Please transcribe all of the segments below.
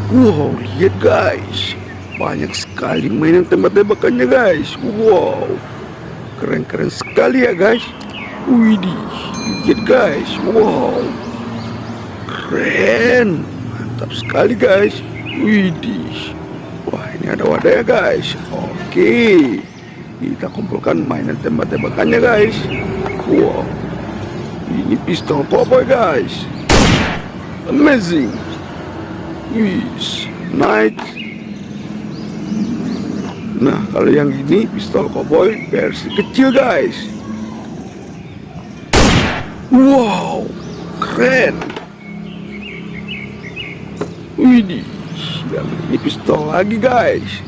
Wow, lihat guys, banyak sekali mainan tembak-tembakannya guys. Wow, keren-keren sekali ya guys. Widih, lihat guys. Wow, keren, mantap sekali guys. Widih, wah ini ada wadah ya guys. Oke, kita kumpulkan mainan tembak-tembakannya guys. Wow, ini pistol cowboy guys. Amazing. Wis, nice. Nah, kalau yang ini pistol cowboy versi kecil guys. Wow, keren. Widih, yang ini pistol lagi guys.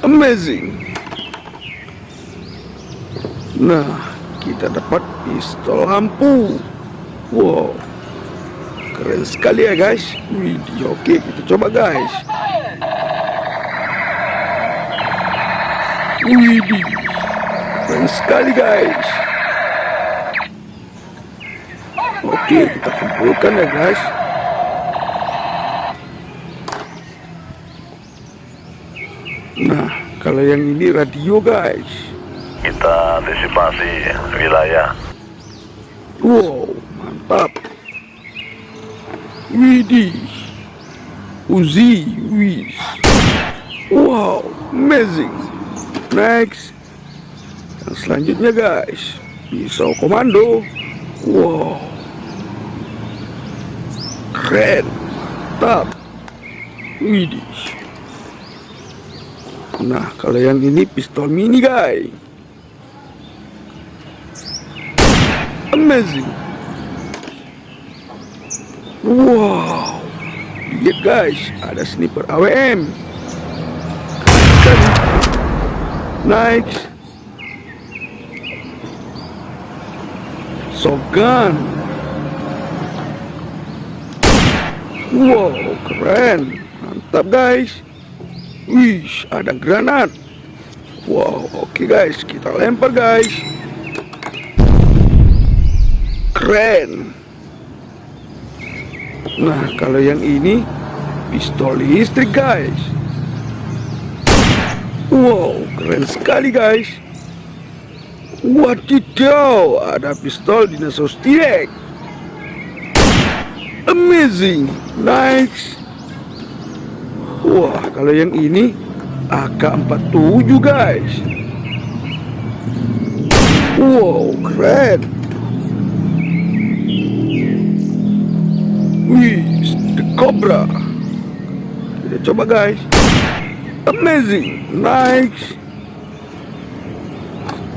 Amazing. Nah, kita dapat pistol lampu. Wow, keren sekali ya guys. Widih, oke kita coba guys. Widih, keren sekali guys. Oke, kita kumpulkan ya guys. Nah, kalau yang ini radio guys. Kita antisipasi wilayah. Wow, mantap. Widih, Uzi, wis. Wow, amazing. Next, yang selanjutnya guys, pisau komando. Wow, keren, mantap. Widih. Nah, kalau yang ini pistol mini guys. Amazing. Wow, lihat guys, ada sniper AWM. Keren sekali. Nice. Shotgun. Wow, keren, mantap guys. Wih, ada granat. Wow, oke guys, kita lempar guys. Keren. Nah, kalau yang ini pistol listrik guys. Wow, keren sekali guys. Wadidaw, ada pistol dinosaurus T-Rex. Amazing, nice. Wah, kalau yang ini AK47 guys. Wow, keren. Wih, the Cobra. Kita coba guys. Amazing, nice.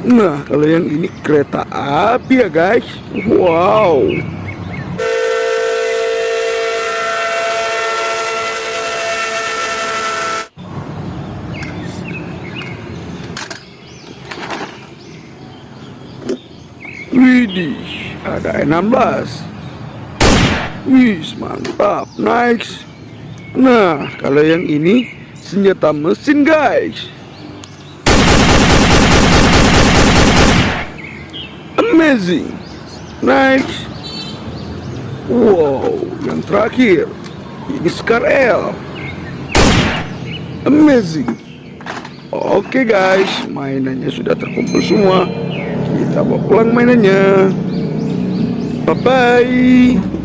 Nah, kalau yang ini kereta api ya guys. Wow. Widih, ada 16. Wih, mantap, nice. Nah, kalau yang ini senjata mesin guys. Amazing, nice. Wow, yang terakhir ini Scar L. Amazing. Oke guys, mainannya sudah terkumpul semua. Kita bawa pulang mainannya. Bye bye.